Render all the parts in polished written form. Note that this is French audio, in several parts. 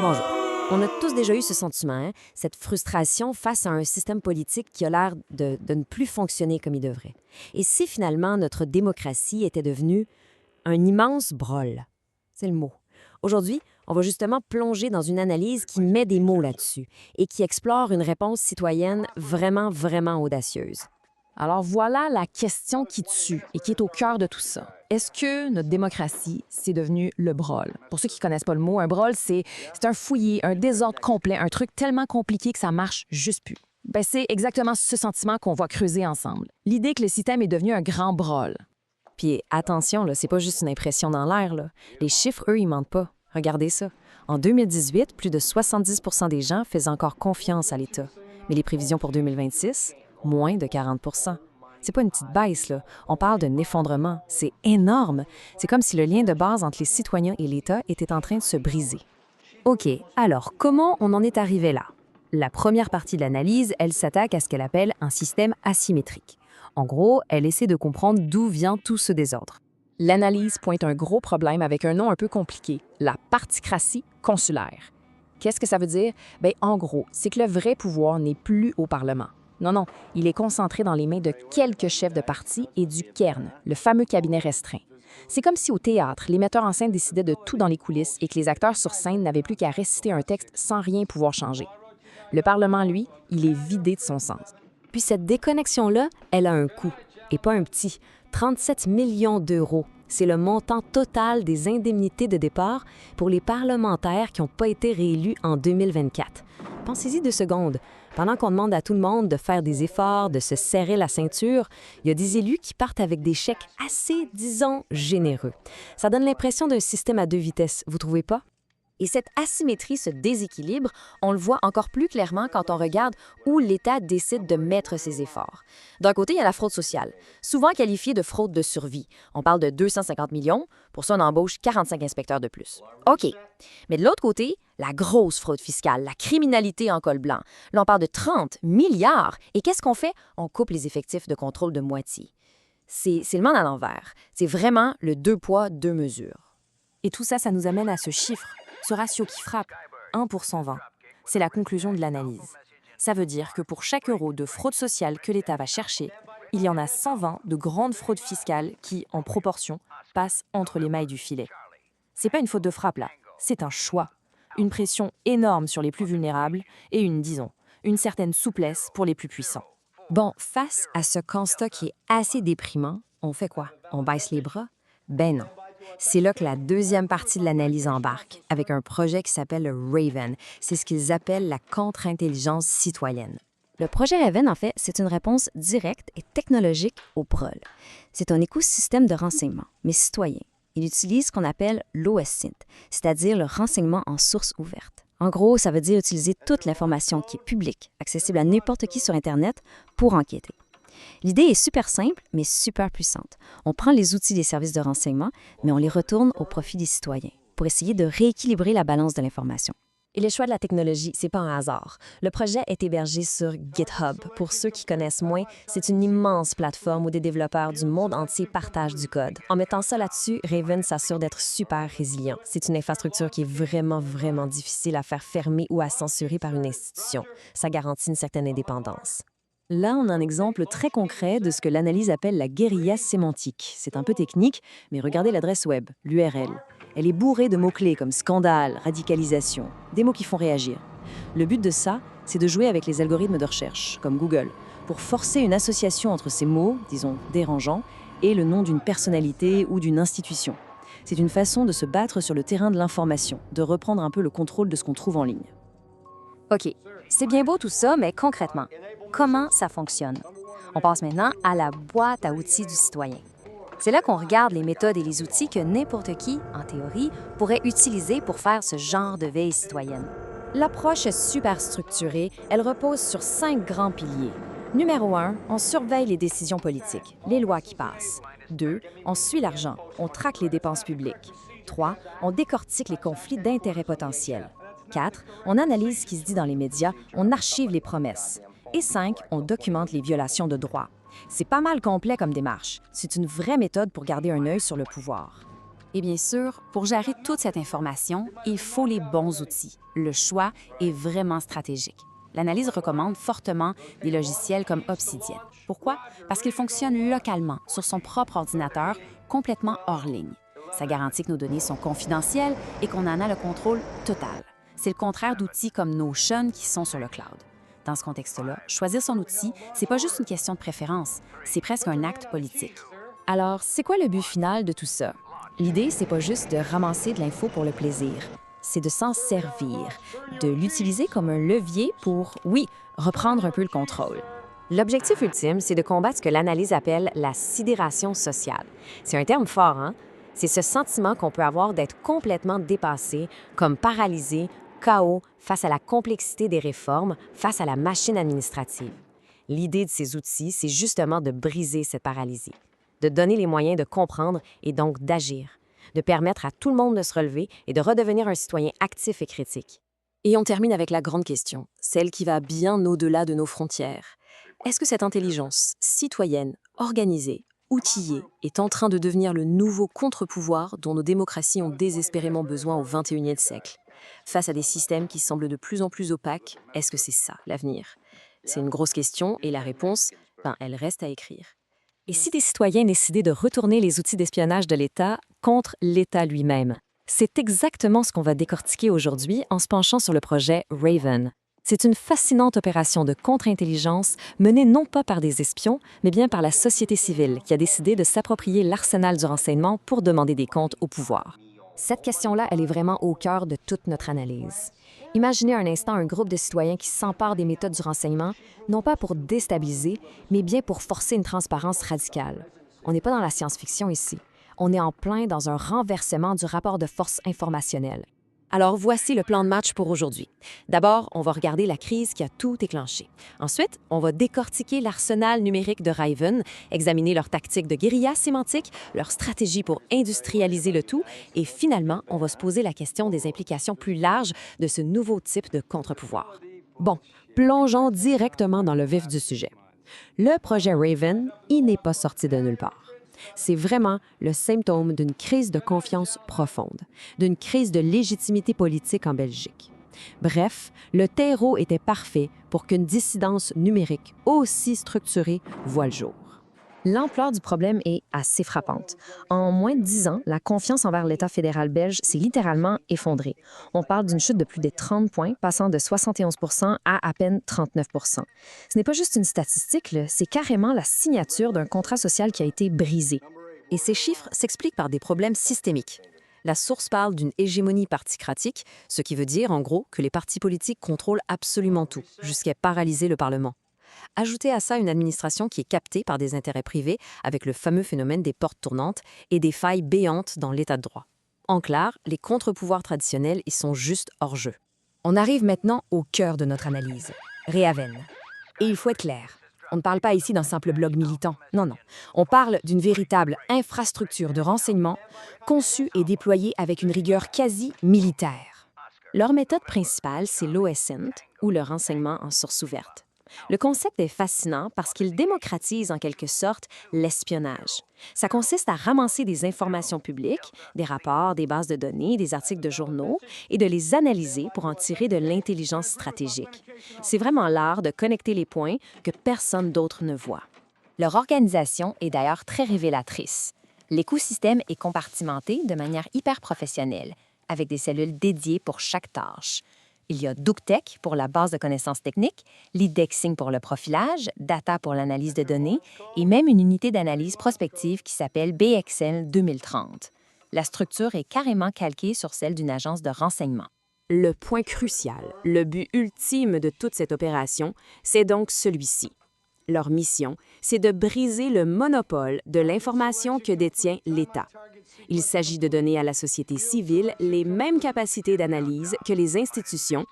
Bonjour. On a tous déjà eu ce sentiment, hein, cette frustration face à un système politique qui a l'air de ne plus fonctionner comme il devrait. Et si finalement notre démocratie était devenue un immense brol? C'est le mot. Aujourd'hui, on va justement plonger dans une analyse qui met des mots là-dessus et qui explore une réponse citoyenne vraiment, vraiment audacieuse. Alors voilà la question qui tue et qui est au cœur de tout ça. Est-ce que notre démocratie, c'est devenu le brol? Pour ceux qui connaissent pas le mot, un brol, c'est un fouillis, un désordre complet, un truc tellement compliqué que ça marche juste plus. Ben, c'est exactement ce sentiment qu'on va creuser ensemble. L'idée que le système est devenu un grand brol. Puis attention, là, c'est pas juste une impression dans l'air, là. Les chiffres, eux, ils mentent pas. Regardez ça. En 2018, plus de 70 des gens faisaient encore confiance à l'État. Mais les prévisions pour 2026, moins de 40 C'est pas une petite baisse, là. On parle d'un effondrement. C'est énorme. C'est comme si le lien de base entre les citoyens et l'État était en train de se briser. OK, alors comment on en est arrivé là? La première partie de l'analyse, elle s'attaque à ce qu'elle appelle un système asymétrique. En gros, elle essaie de comprendre d'où vient tout ce désordre. L'analyse pointe un gros problème avec un nom un peu compliqué, la particratie consulaire. Qu'est-ce que ça veut dire? Bien, en gros, c'est que le vrai pouvoir n'est plus au Parlement. Non, il est concentré dans les mains de quelques chefs de parti et du cairn, le fameux cabinet restreint. C'est comme si au théâtre, les metteurs en scène décidaient de tout dans les coulisses et que les acteurs sur scène n'avaient plus qu'à réciter un texte sans rien pouvoir changer. Le Parlement, lui, il est vidé de son sens. Puis cette déconnexion-là, elle a un coût, et pas un petit, 37 millions d'euros. C'est le montant total des indemnités de départ pour les parlementaires qui n'ont pas été réélus en 2024. Pensez-y 2 secondes. Pendant qu'on demande à tout le monde de faire des efforts, de se serrer la ceinture, il y a des élus qui partent avec des chèques assez, disons, généreux. Ça donne l'impression d'un système à 2 vitesses, vous trouvez pas? Et cette asymétrie, ce déséquilibre, on le voit encore plus clairement quand on regarde où l'État décide de mettre ses efforts. D'un côté, il y a la fraude sociale, souvent qualifiée de fraude de survie. On parle de 250 millions, pour ça on embauche 45 inspecteurs de plus. OK. Mais de l'autre côté, la grosse fraude fiscale, la criminalité en col blanc. Là, on parle de 30 milliards. Et qu'est-ce qu'on fait? On coupe les effectifs de contrôle de moitié. C'est le monde à l'envers. C'est vraiment le 2 poids, 2 mesures. Et tout ça, ça nous amène à ce chiffre. Ce ratio qui frappe, 1 pour 120, c'est la conclusion de l'analyse. Ça veut dire que pour chaque euro de fraude sociale que l'État va chercher, il y en a 120 de grandes fraudes fiscales qui, en proportion, passent entre les mailles du filet. C'est pas une faute de frappe là, c'est un choix. Une pression énorme sur les plus vulnérables et une certaine souplesse pour les plus puissants. Bon, face à ce constat qui est assez déprimant, on fait quoi? On baisse les bras? Ben non. C'est là que la deuxième partie de l'analyse embarque, avec un projet qui s'appelle le Raven. C'est ce qu'ils appellent la contre-intelligence citoyenne. Le projet Raven, en fait, c'est une réponse directe et technologique au PROL. C'est un écosystème de renseignement, mais citoyen. Il utilise ce qu'on appelle l'OSINT, c'est-à-dire le renseignement en source ouverte. En gros, ça veut dire utiliser toute l'information qui est publique, accessible à n'importe qui sur Internet, pour enquêter. L'idée est super simple, mais super puissante. On prend les outils des services de renseignement, mais on les retourne au profit des citoyens, pour essayer de rééquilibrer la balance de l'information. Et le choix de la technologie, c'est pas un hasard. Le projet est hébergé sur GitHub. Pour ceux qui connaissent moins, c'est une immense plateforme où des développeurs du monde entier partagent du code. En mettant ça là-dessus, Raven s'assure d'être super résilient. C'est une infrastructure qui est vraiment, vraiment difficile à faire fermer ou à censurer par une institution. Ça garantit une certaine indépendance. Là, on a un exemple très concret de ce que l'analyse appelle la guérilla sémantique. C'est un peu technique, mais regardez l'adresse web, l'URL. Elle est bourrée de mots-clés comme scandale, radicalisation, des mots qui font réagir. Le but de ça, c'est de jouer avec les algorithmes de recherche, comme Google, pour forcer une association entre ces mots, disons dérangeants, et le nom d'une personnalité ou d'une institution. C'est une façon de se battre sur le terrain de l'information, de reprendre un peu le contrôle de ce qu'on trouve en ligne. OK, c'est bien beau tout ça, mais concrètement, comment ça fonctionne? On passe maintenant à la boîte à outils du citoyen. C'est là qu'on regarde les méthodes et les outils que n'importe qui, en théorie, pourrait utiliser pour faire ce genre de veille citoyenne. L'approche est super structurée, elle repose sur 5 grands piliers. Numéro 1, on surveille les décisions politiques, les lois qui passent. 2, on suit l'argent, on traque les dépenses publiques. 3, on décortique les conflits d'intérêts potentiels. 4, on analyse ce qui se dit dans les médias, on archive les promesses. Et 5, on documente les violations de droits. C'est pas mal complet comme démarche. C'est une vraie méthode pour garder un œil sur le pouvoir. Et bien sûr, pour gérer toute cette information, il faut les bons outils. Le choix est vraiment stratégique. L'analyse recommande fortement des logiciels comme Obsidian. Pourquoi? Parce qu'ils fonctionnent localement, sur son propre ordinateur, complètement hors ligne. Ça garantit que nos données sont confidentielles et qu'on en a le contrôle total. C'est le contraire d'outils comme Notion qui sont sur le cloud. Dans ce contexte-là, choisir son outil, c'est pas juste une question de préférence, c'est presque un acte politique. Alors, c'est quoi le but final de tout ça? L'idée, c'est pas juste de ramasser de l'info pour le plaisir, c'est de s'en servir, de l'utiliser comme un levier pour, oui, reprendre un peu le contrôle. L'objectif ultime, c'est de combattre ce que l'analyse appelle la sidération sociale. C'est un terme fort, hein? C'est ce sentiment qu'on peut avoir d'être complètement dépassé, comme paralysé, KO, face à la complexité des réformes, face à la machine administrative. L'idée de ces outils, c'est justement de briser cette paralysie, de donner les moyens de comprendre et donc d'agir, de permettre à tout le monde de se relever et de redevenir un citoyen actif et critique. Et on termine avec la grande question, celle qui va bien au-delà de nos frontières. Est-ce que cette intelligence citoyenne, organisée, outillée, est en train de devenir le nouveau contre-pouvoir dont nos démocraties ont désespérément besoin au XXIe siècle? Face à des systèmes qui semblent de plus en plus opaques, est-ce que c'est ça, l'avenir? C'est une grosse question et la réponse, elle reste à écrire. Et si des citoyens décidaient de retourner les outils d'espionnage de l'État contre l'État lui-même? C'est exactement ce qu'on va décortiquer aujourd'hui en se penchant sur le projet Raven. C'est une fascinante opération de contre-intelligence menée non pas par des espions, mais bien par la société civile qui a décidé de s'approprier l'arsenal du renseignement pour demander des comptes au pouvoir. Cette question-là, elle est vraiment au cœur de toute notre analyse. Imaginez un instant un groupe de citoyens qui s'emparent des méthodes du renseignement, non pas pour déstabiliser, mais bien pour forcer une transparence radicale. On n'est pas dans la science-fiction ici. On est en plein dans un renversement du rapport de force informationnel. Alors, voici le plan de match pour aujourd'hui. D'abord, on va regarder la crise qui a tout déclenché. Ensuite, on va décortiquer l'arsenal numérique de Raven, examiner leurs tactiques de guérilla sémantique, leur stratégie pour industrialiser le tout, et finalement, on va se poser la question des implications plus larges de ce nouveau type de contre-pouvoir. Bon, plongeons directement dans le vif du sujet. Le projet Raven, il n'est pas sorti de nulle part. C'est vraiment le symptôme d'une crise de confiance profonde, d'une crise de légitimité politique en Belgique. Bref, le terreau était parfait pour qu'une dissidence numérique aussi structurée voie le jour. L'ampleur du problème est assez frappante. En moins de 10 ans, la confiance envers l'État fédéral belge s'est littéralement effondrée. On parle d'une chute de plus de 30 points, passant de 71 à peine 39 Ce n'est pas juste une statistique, là, c'est carrément la signature d'un contrat social qui a été brisé. Et ces chiffres s'expliquent par des problèmes systémiques. La source parle d'une hégémonie particratique, ce qui veut dire, en gros, que les partis politiques contrôlent absolument tout, jusqu'à paralyser le Parlement. Ajoutez à ça une administration qui est captée par des intérêts privés avec le fameux phénomène des portes tournantes et des failles béantes dans l'état de droit. En clair, les contre-pouvoirs traditionnels y sont juste hors jeu. On arrive maintenant au cœur de notre analyse, Raven. Et il faut être clair, on ne parle pas ici d'un simple blog militant, non. On parle d'une véritable infrastructure de renseignement conçue et déployée avec une rigueur quasi militaire. Leur méthode principale, c'est l'OSINT, ou le renseignement en source ouverte. Le concept est fascinant parce qu'il démocratise en quelque sorte l'espionnage. Ça consiste à ramasser des informations publiques, des rapports, des bases de données, des articles de journaux, et de les analyser pour en tirer de l'intelligence stratégique. C'est vraiment l'art de connecter les points que personne d'autre ne voit. Leur organisation est d'ailleurs très révélatrice. L'écosystème est compartimenté de manière hyper professionnelle, avec des cellules dédiées pour chaque tâche. Il y a DookTech pour la base de connaissances techniques, l'indexing pour le profilage, Data pour l'analyse de données et même une unité d'analyse prospective qui s'appelle BXL 2030. La structure est carrément calquée sur celle d'une agence de renseignement. Le point crucial, le but ultime de toute cette opération, c'est donc celui-ci. Leur mission, c'est de briser le monopole de l'information que détient l'État. Il s'agit de donner à la société civile les mêmes capacités d'analyse que les institutions,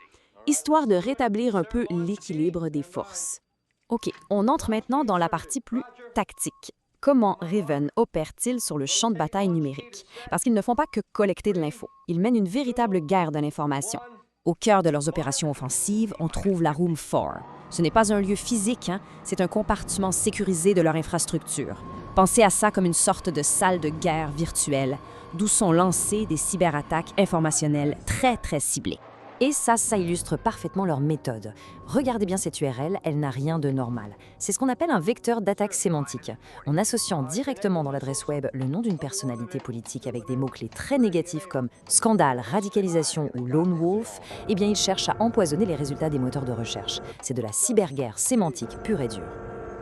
histoire de rétablir un peu l'équilibre des forces. OK, on entre maintenant dans la partie plus tactique. Comment Raven opère-t-il sur le champ de bataille numérique? Parce qu'ils ne font pas que collecter de l'info. Ils mènent une véritable guerre de l'information. Au cœur de leurs opérations offensives, on trouve la Room 4. Ce n'est pas un lieu physique, c'est un compartiment sécurisé de leur infrastructure. Pensez à ça comme une sorte de salle de guerre virtuelle, d'où sont lancées des cyberattaques informationnelles très, très ciblées. Et ça illustre parfaitement leur méthode. Regardez bien cette URL, elle n'a rien de normal. C'est ce qu'on appelle un vecteur d'attaque sémantique. En associant directement dans l'adresse web le nom d'une personnalité politique avec des mots-clés très négatifs comme scandale, radicalisation ou lone wolf, eh bien ils cherchent à empoisonner les résultats des moteurs de recherche. C'est de la cyberguerre sémantique pure et dure.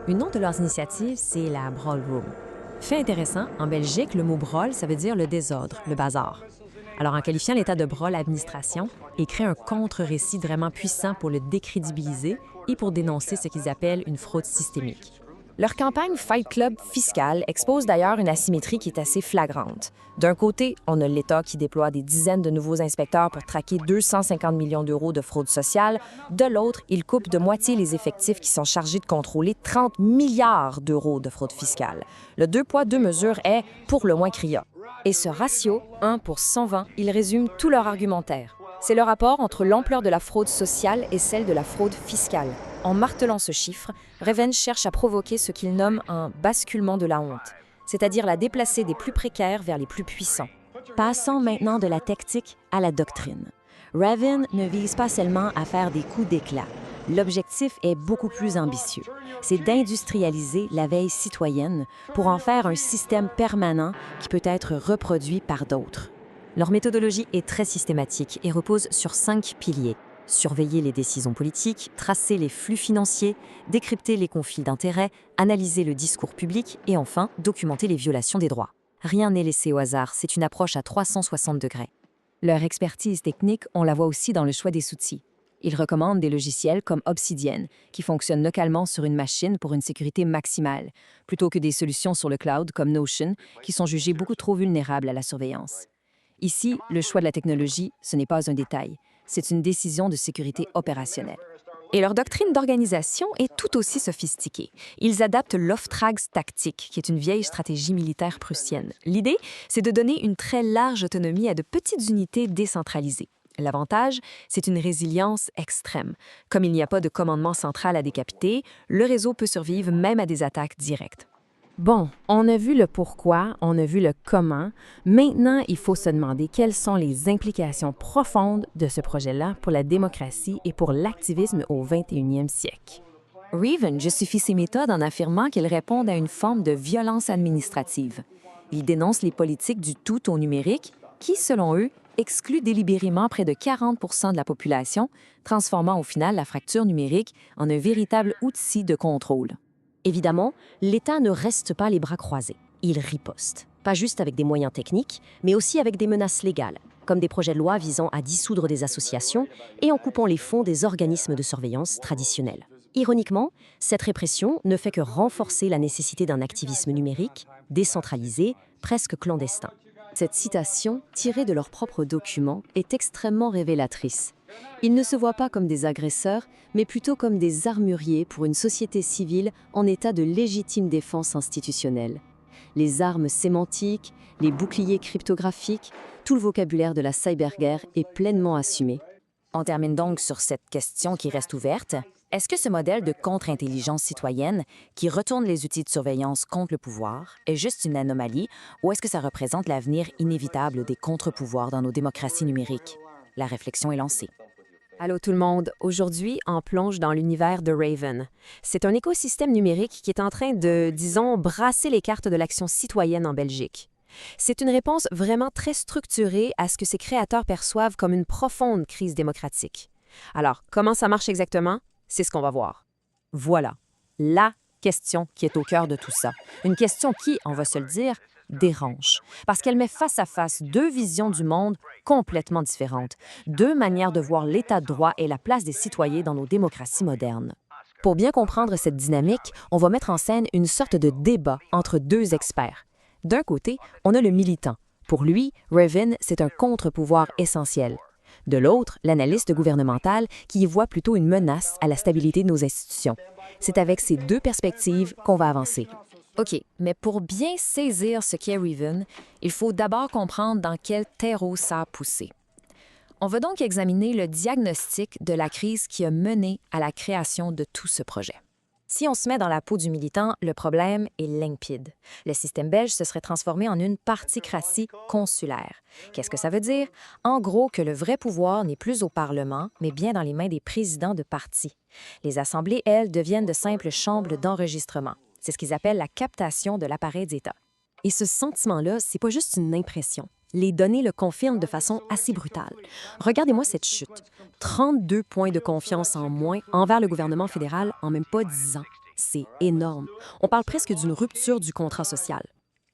Une autre de leurs initiatives, c'est la Brawl Room. Fait intéressant, en Belgique, le mot brawl, ça veut dire le désordre, le bazar. Alors, en qualifiant l'état de bras, l'administration et crée un contre-récit vraiment puissant pour le décrédibiliser et pour dénoncer ce qu'ils appellent une fraude systémique. Leur campagne Fight Club fiscal expose d'ailleurs une asymétrie qui est assez flagrante. D'un côté, on a l'État qui déploie des dizaines de nouveaux inspecteurs pour traquer 250 millions d'euros de fraude sociale. De l'autre, il coupe de moitié les effectifs qui sont chargés de contrôler 30 milliards d'euros de fraude fiscale. Le deux poids, deux mesures est pour le moins criant. Et ce ratio, 1 pour 120, il résume tout leur argumentaire. C'est le rapport entre l'ampleur de la fraude sociale et celle de la fraude fiscale. En martelant ce chiffre, Raven cherche à provoquer ce qu'il nomme un basculement de la honte, c'est-à-dire la déplacer des plus précaires vers les plus puissants. Passons maintenant de la tactique à la doctrine. Raven ne vise pas seulement à faire des coups d'éclat. L'objectif est beaucoup plus ambitieux. C'est d'industrialiser la veille citoyenne pour en faire un système permanent qui peut être reproduit par d'autres. Leur méthodologie est très systématique et repose sur 5 piliers. Surveiller les décisions politiques, tracer les flux financiers, décrypter les conflits d'intérêts, analyser le discours public et enfin documenter les violations des droits. Rien n'est laissé au hasard, c'est une approche à 360 degrés. Leur expertise technique, on la voit aussi dans le choix des outils. Ils recommandent des logiciels comme Obsidian, qui fonctionnent localement sur une machine pour une sécurité maximale, plutôt que des solutions sur le cloud comme Notion, qui sont jugées beaucoup trop vulnérables à la surveillance. Ici, le choix de la technologie, ce n'est pas un détail, c'est une décision de sécurité opérationnelle. Et leur doctrine d'organisation est tout aussi sophistiquée. Ils adaptent l'Oftrags tactique, qui est une vieille stratégie militaire prussienne. L'idée, c'est de donner une très large autonomie à de petites unités décentralisées. L'avantage, c'est une résilience extrême. Comme il n'y a pas de commandement central à décapiter, le réseau peut survivre même à des attaques directes. Bon, on a vu le pourquoi, on a vu le comment. Maintenant, il faut se demander quelles sont les implications profondes de ce projet-là pour la démocratie et pour l'activisme au 21e siècle. Raven justifie ses méthodes en affirmant qu'elles répondent à une forme de violence administrative. Il dénonce les politiques du tout au numérique qui, selon eux, excluent délibérément près de 40 % de la population, transformant au final la fracture numérique en un véritable outil de contrôle. Évidemment, l'État ne reste pas les bras croisés. Il riposte. Pas juste avec des moyens techniques, mais aussi avec des menaces légales, comme des projets de loi visant à dissoudre des associations et en coupant les fonds des organismes de surveillance traditionnels. Ironiquement, cette répression ne fait que renforcer la nécessité d'un activisme numérique, décentralisé, presque clandestin. Cette citation, tirée de leurs propres documents, est extrêmement révélatrice. Ils ne se voient pas comme des agresseurs, mais plutôt comme des armuriers pour une société civile en état de légitime défense institutionnelle. Les armes sémantiques, les boucliers cryptographiques, tout le vocabulaire de la cyberguerre est pleinement assumé. On termine donc sur cette question qui reste ouverte. Est-ce que ce modèle de contre-intelligence citoyenne qui retourne les outils de surveillance contre le pouvoir est juste une anomalie ou est-ce que ça représente l'avenir inévitable des contre-pouvoirs dans nos démocraties numériques? La réflexion est lancée. Allô tout le monde, aujourd'hui on plonge dans l'univers de Raven. C'est un écosystème numérique qui est en train de, disons, brasser les cartes de l'action citoyenne en Belgique. C'est une réponse vraiment très structurée à ce que ses créateurs perçoivent comme une profonde crise démocratique. Alors, comment ça marche exactement? C'est ce qu'on va voir. Voilà, la question qui est au cœur de tout ça. Une question qui, on va se le dire, dérange. Parce qu'elle met face à face deux visions du monde complètement différentes, deux manières de voir l'état de droit et la place des citoyens dans nos démocraties modernes. Pour bien comprendre cette dynamique, on va mettre en scène une sorte de débat entre deux experts. D'un côté, on a le militant. Pour lui, Raven, c'est un contre-pouvoir essentiel. De l'autre, l'analyste gouvernemental qui y voit plutôt une menace à la stabilité de nos institutions. C'est avec ces deux perspectives qu'on va avancer. OK, mais pour bien saisir ce qu'est Raven, il faut d'abord comprendre dans quel terreau ça a poussé. On va donc examiner le diagnostic de la crise qui a mené à la création de tout ce projet. Si on se met dans la peau du militant, le problème est limpide. Le système belge se serait transformé en une particratie consulaire. Qu'est-ce que ça veut dire? En gros, que le vrai pouvoir n'est plus au Parlement, mais bien dans les mains des présidents de partis. Les assemblées, elles, deviennent de simples chambres d'enregistrement. C'est ce qu'ils appellent la captation de l'appareil d'État. Et ce sentiment-là, c'est pas juste une impression. Les données le confirment de façon assez brutale. Regardez-moi cette chute. 32 points de confiance en moins envers le gouvernement fédéral en même pas 10 ans. C'est énorme. On parle presque d'une rupture du contrat social.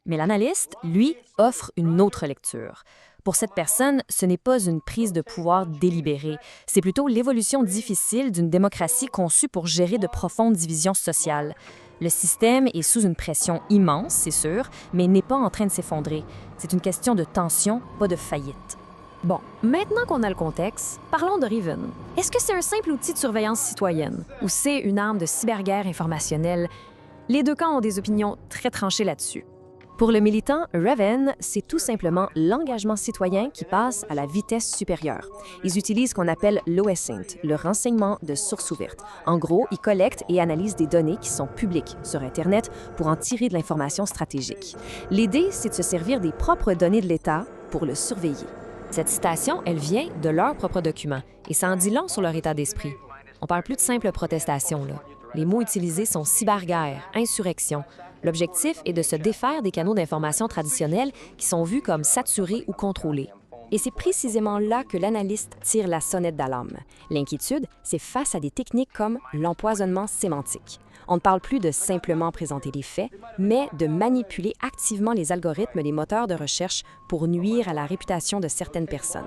Mais l'analyste, lui, offre une autre lecture. Pour cette personne, ce n'est pas une prise de pouvoir délibérée, c'est plutôt l'évolution difficile d'une démocratie conçue pour gérer de profondes divisions sociales. Le système est sous une pression immense, c'est sûr, mais n'est pas en train de s'effondrer. C'est une question de tension, pas de faillite. Bon, maintenant qu'on a le contexte, parlons de Raven. Est-ce que c'est un simple outil de surveillance citoyenne ou c'est une arme de cyberguerre informationnelle? Les deux camps ont des opinions très tranchées là-dessus. Pour le militant, Raven, c'est tout simplement l'engagement citoyen qui passe à la vitesse supérieure. Ils utilisent ce qu'on appelle l'OSINT, le renseignement de source ouverte. En gros, ils collectent et analysent des données qui sont publiques sur Internet pour en tirer de l'information stratégique. L'idée, c'est de se servir des propres données de l'État pour le surveiller. Cette citation, elle vient de leurs propres documents et ça en dit long sur leur état d'esprit. On parle plus de simple protestation, là. Les mots utilisés sont cyberguerre, insurrection. L'objectif est de se défaire des canaux d'information traditionnels qui sont vus comme saturés ou contrôlés. Et c'est précisément là que l'analyste tire la sonnette d'alarme. L'inquiétude, c'est face à des techniques comme l'empoisonnement sémantique. On ne parle plus de simplement présenter les faits, mais de manipuler activement les algorithmes des moteurs de recherche pour nuire à la réputation de certaines personnes.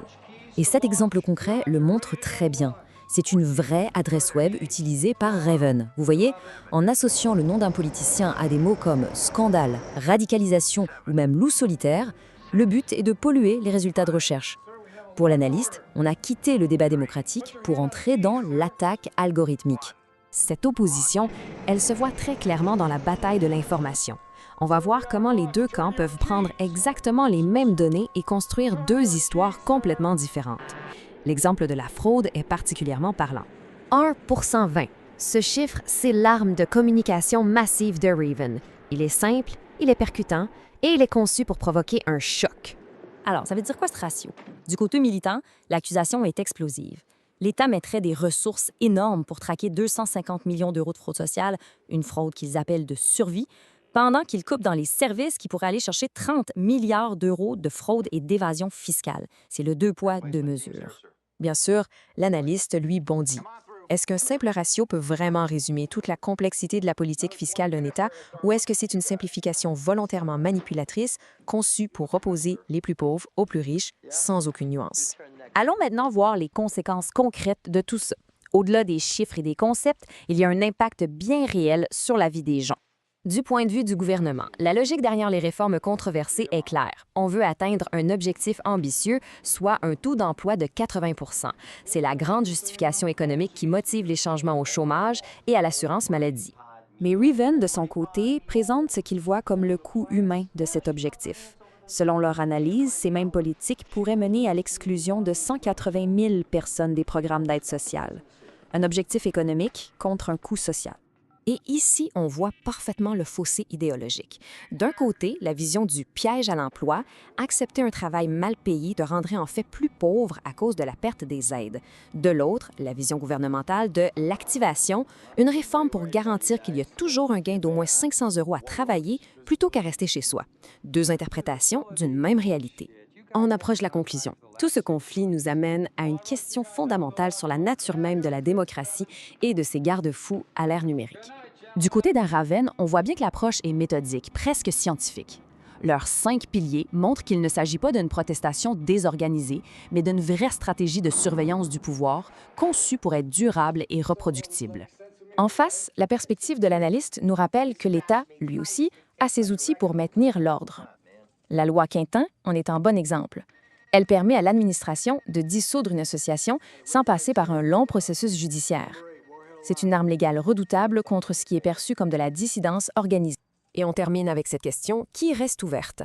Et cet exemple concret le montre très bien. C'est une vraie adresse web utilisée par Raven. Vous voyez, en associant le nom d'un politicien à des mots comme scandale, radicalisation ou même loup solitaire, le but est de polluer les résultats de recherche. Pour l'analyste, on a quitté le débat démocratique pour entrer dans l'attaque algorithmique. Cette opposition, elle se voit très clairement dans la bataille de l'information. On va voir comment les deux camps peuvent prendre exactement les mêmes données et construire deux histoires complètement différentes. L'exemple de la fraude est particulièrement parlant. 1% 20. Ce chiffre, c'est l'arme de communication massive de Raven. Il est simple, il est percutant et il est conçu pour provoquer un choc. Alors, ça veut dire quoi ce ratio? Du côté militant, l'accusation est explosive. L'État mettrait des ressources énormes pour traquer 250 millions d'euros de fraude sociale, une fraude qu'ils appellent de survie, pendant qu'il coupe dans les services qui pourraient aller chercher 30 milliards d'euros de fraude et d'évasion fiscale. C'est le deux poids, deux mesures. Bien sûr, l'analyste, lui, bondit. Est-ce qu'un simple ratio peut vraiment résumer toute la complexité de la politique fiscale d'un État ou est-ce que c'est une simplification volontairement manipulatrice conçue pour opposer les plus pauvres aux plus riches sans aucune nuance? Allons maintenant voir les conséquences concrètes de tout ça. Au-delà des chiffres et des concepts, il y a un impact bien réel sur la vie des gens. Du point de vue du gouvernement, la logique derrière les réformes controversées est claire. On veut atteindre un objectif ambitieux, soit un taux d'emploi de 80 %. C'est la grande justification économique qui motive les changements au chômage et à l'assurance maladie. Mais Raven, de son côté, présente ce qu'il voit comme le coût humain de cet objectif. Selon leur analyse, ces mêmes politiques pourraient mener à l'exclusion de 180 000 personnes des programmes d'aide sociale. Un objectif économique contre un coût social. Et ici, on voit parfaitement le fossé idéologique. D'un côté, la vision du piège à l'emploi, accepter un travail mal payé te rendrait en fait plus pauvre à cause de la perte des aides. De l'autre, la vision gouvernementale de l'activation, une réforme pour garantir qu'il y a toujours un gain d'au moins 500 € à travailler plutôt qu'à rester chez soi. Deux interprétations d'une même réalité. On approche la conclusion. Tout ce conflit nous amène à une question fondamentale sur la nature même de la démocratie et de ses garde-fous à l'ère numérique. Du côté d'Araven, on voit bien que l'approche est méthodique, presque scientifique. Leurs 5 piliers montrent qu'il ne s'agit pas d'une protestation désorganisée, mais d'une vraie stratégie de surveillance du pouvoir, conçue pour être durable et reproductible. En face, la perspective de l'analyste nous rappelle que l'État, lui aussi, a ses outils pour maintenir l'ordre. La loi Quintin en est un bon exemple. Elle permet à l'administration de dissoudre une association sans passer par un long processus judiciaire. C'est une arme légale redoutable contre ce qui est perçu comme de la dissidence organisée. Et on termine avec cette question qui reste ouverte.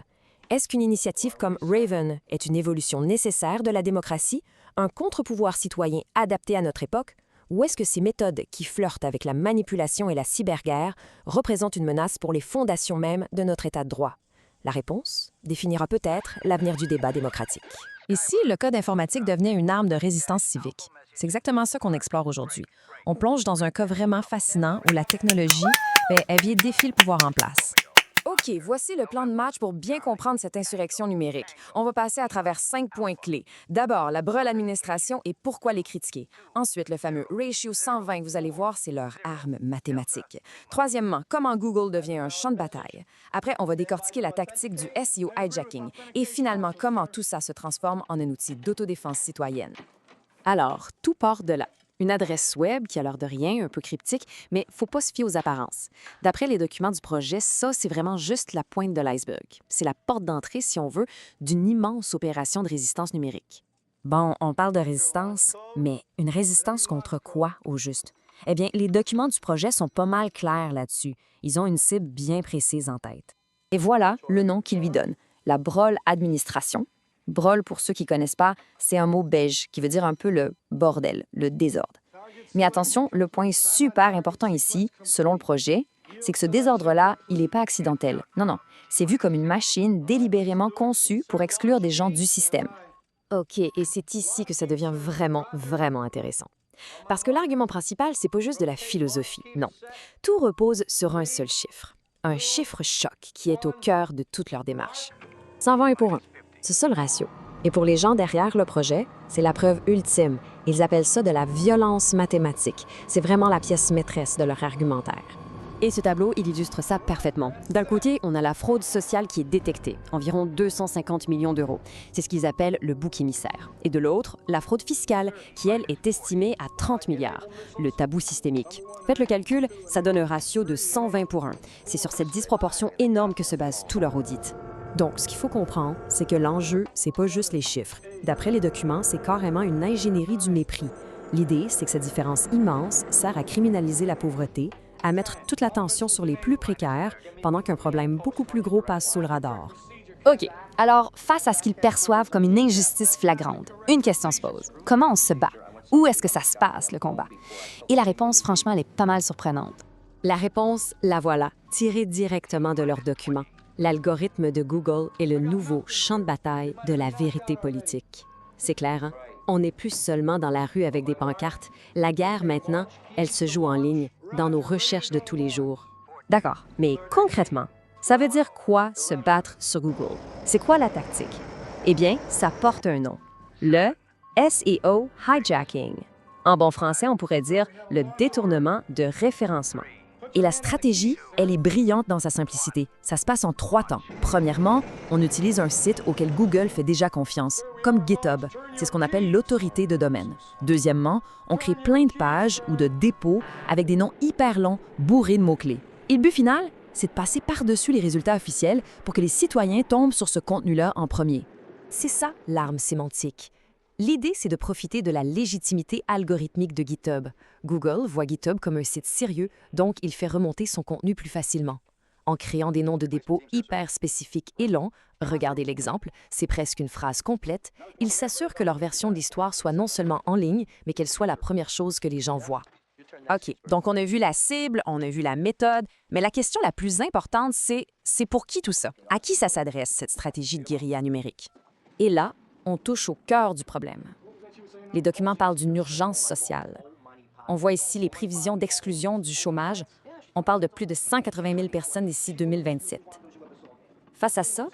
Est-ce qu'une initiative comme Raven est une évolution nécessaire de la démocratie, un contre-pouvoir citoyen adapté à notre époque, Ou est-ce que ces méthodes qui flirtent avec la manipulation et la cyberguerre représentent une menace pour les fondations mêmes de notre État de droit? La réponse définira peut-être l'avenir du débat démocratique. Ici, le code informatique devenait une arme de résistance civique. C'est exactement ça qu'on explore aujourd'hui. On plonge dans un cas vraiment fascinant où la technologie, elle vient défier le pouvoir en place. OK, voici le plan de match pour bien comprendre cette insurrection numérique. On va passer à travers 5 points clés. D'abord, la breule administration et pourquoi les critiquer. Ensuite, le fameux ratio 120, vous allez voir, c'est leur arme mathématique. Troisièmement, comment Google devient un champ de bataille. Après, on va décortiquer la tactique du SEO hijacking. Et finalement, comment tout ça se transforme en un outil d'autodéfense citoyenne. Alors, tout part de là. Une adresse web qui a l'air de rien, un peu cryptique, mais faut pas se fier aux apparences. D'après les documents du projet, ça, c'est vraiment juste la pointe de l'iceberg. C'est la porte d'entrée, si on veut, d'une immense opération de résistance numérique. Bon, on parle de résistance, mais une résistance contre quoi, au juste? Eh bien, les documents du projet sont pas mal clairs là-dessus. Ils ont une cible bien précise en tête. Et voilà le nom qu'ils lui donnent, la breule administration. Breule, pour ceux qui ne connaissent pas, c'est un mot beige qui veut dire un peu le bordel, le désordre. Mais attention, le point super important ici, selon le projet, c'est que ce désordre-là, il n'est pas accidentel. Non, non, c'est vu comme une machine délibérément conçue pour exclure des gens du système. OK, et c'est ici que ça devient vraiment, vraiment intéressant. Parce que l'argument principal, c'est pas juste de la philosophie, non. Tout repose sur un seul chiffre. Un chiffre choc qui est au cœur de toute leur démarche. 120 pour 1. C'est ça le ratio. Et pour les gens derrière le projet, c'est la preuve ultime. Ils appellent ça de la violence mathématique. C'est vraiment la pièce maîtresse de leur argumentaire. Et ce tableau, il illustre ça parfaitement. D'un côté, on a la fraude sociale qui est détectée, environ 250 millions d'euros. C'est ce qu'ils appellent le bouc émissaire. Et de l'autre, la fraude fiscale, qui, elle, est estimée à 30 milliards, le tabou systémique. Faites le calcul, ça donne un ratio de 120 pour 1. C'est sur cette disproportion énorme que se base tout leur audit. Donc, ce qu'il faut comprendre, c'est que l'enjeu, c'est pas juste les chiffres. D'après les documents, c'est carrément une ingénierie du mépris. L'idée, c'est que cette différence immense sert à criminaliser la pauvreté, à mettre toute l'attention sur les plus précaires, pendant qu'un problème beaucoup plus gros passe sous le radar. OK. Alors, face à ce qu'ils perçoivent comme une injustice flagrante, une question se pose. Comment on se bat? Où est-ce que ça se passe, le combat? Et la réponse, franchement, elle est pas mal surprenante. La réponse, la voilà, tirée directement de leurs documents. L'algorithme de Google est le nouveau champ de bataille de la vérité politique. C'est clair, hein? On n'est plus seulement dans la rue avec des pancartes. La guerre, maintenant, elle se joue en ligne, dans nos recherches de tous les jours. D'accord, mais concrètement, ça veut dire quoi se battre sur Google? C'est quoi la tactique? Eh bien, ça porte un nom. Le SEO hijacking. En bon français, on pourrait dire le détournement de référencement. Et la stratégie, elle est brillante dans sa simplicité. Ça se passe en 3 temps. Premièrement, on utilise un site auquel Google fait déjà confiance, comme GitHub. C'est ce qu'on appelle l'autorité de domaine. Deuxièmement, on crée plein de pages ou de dépôts avec des noms hyper longs, bourrés de mots-clés. Et le but final, c'est de passer par-dessus les résultats officiels pour que les citoyens tombent sur ce contenu-là en premier. C'est ça, l'arme sémantique. L'idée, c'est de profiter de la légitimité algorithmique de GitHub. Google voit GitHub comme un site sérieux, donc il fait remonter son contenu plus facilement. En créant des noms de dépôts hyper spécifiques et longs, regardez l'exemple, c'est presque une phrase complète, il s'assure que leur version de l'histoire soit non seulement en ligne, mais qu'elle soit la première chose que les gens voient. OK, donc on a vu la cible, on a vu la méthode, mais la question la plus importante, c'est pour qui tout ça? À qui ça s'adresse, cette stratégie de guérilla numérique? Et là, on touche au cœur du problème. Les documents parlent d'une urgence sociale. On voit ici les prévisions d'exclusion du chômage. On parle de plus de 180 000 personnes d'ici 2027. Face à ça,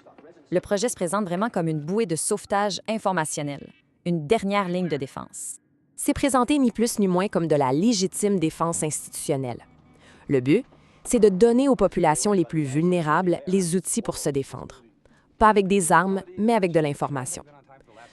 le projet se présente vraiment comme une bouée de sauvetage informationnel, une dernière ligne de défense. C'est présenté ni plus ni moins comme de la légitime défense institutionnelle. Le but, c'est de donner aux populations les plus vulnérables les outils pour se défendre. Pas avec des armes, mais avec de l'information.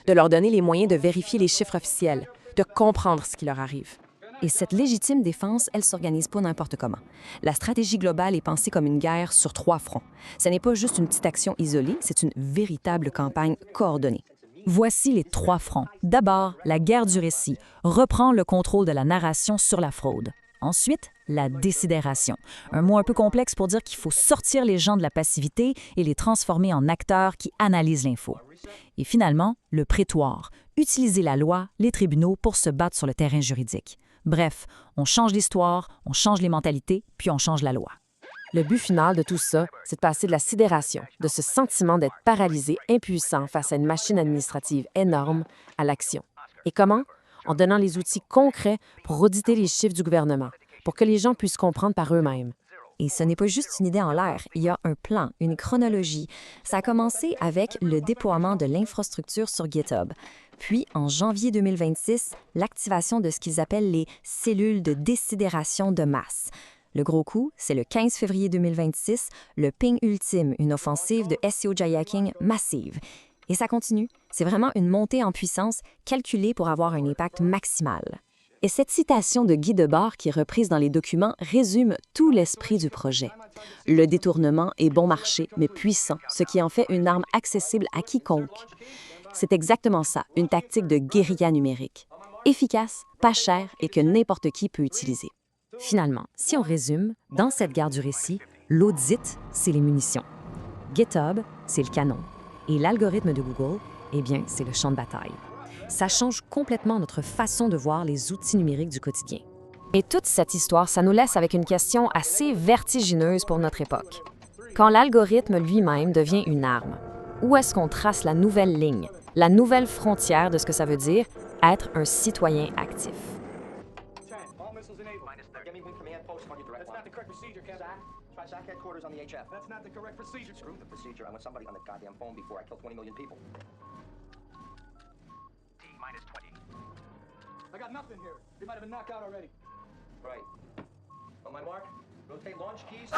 De leur donner les moyens de vérifier les chiffres officiels, de comprendre ce qui leur arrive. Et cette légitime défense, elle s'organise pas n'importe comment. La stratégie globale est pensée comme une guerre sur 3 fronts. Ce n'est pas juste une petite action isolée, c'est une véritable campagne coordonnée. Voici les 3 fronts. D'abord, la guerre du récit reprend le contrôle de la narration sur la fraude. Ensuite, la désidération, un mot un peu complexe pour dire qu'il faut sortir les gens de la passivité et les transformer en acteurs qui analysent l'info. Et finalement, le prétoire, utiliser la loi, les tribunaux pour se battre sur le terrain juridique. Bref, on change l'histoire, on change les mentalités, puis on change la loi. Le but final de tout ça, c'est de passer de la sidération, de ce sentiment d'être paralysé, impuissant face à une machine administrative énorme, à l'action. Et comment? En donnant les outils concrets pour auditer les chiffres du gouvernement, pour que les gens puissent comprendre par eux-mêmes. Et ce n'est pas juste une idée en l'air, il y a un plan, une chronologie. Ça a commencé avec le déploiement de l'infrastructure sur GitHub. Puis, en janvier 2026, l'activation de ce qu'ils appellent les cellules de désidération de masse. Le gros coup, c'est le 15 février 2026, le ping ultime, une offensive de SEO jacking massive. Et ça continue. C'est vraiment une montée en puissance calculée pour avoir un impact maximal. Et cette citation de Guy Debord qui est reprise dans les documents résume tout l'esprit du projet. Le détournement est bon marché, mais puissant, ce qui en fait une arme accessible à quiconque. C'est exactement ça, une tactique de guérilla numérique. Efficace, pas chère et que n'importe qui peut utiliser. Finalement, si on résume, dans cette guerre du récit, l'audit, c'est les munitions. GitHub, c'est le canon. Et l'algorithme de Google, eh bien, c'est le champ de bataille. Ça change complètement notre façon de voir les outils numériques du quotidien. Et toute cette histoire, ça nous laisse avec une question assez vertigineuse pour notre époque. Quand l'algorithme lui-même devient une arme, où est-ce qu'on trace la nouvelle ligne, la nouvelle frontière de ce que ça veut dire être un citoyen actif? Zach headquarters on the HF. That's not the correct procedure. Screw the procedure. I want somebody on the goddamn phone before I kill 20 million people. T-minus 20. I got nothing here. You might have been knocked out already. Right. On my mark, rotate launch keys.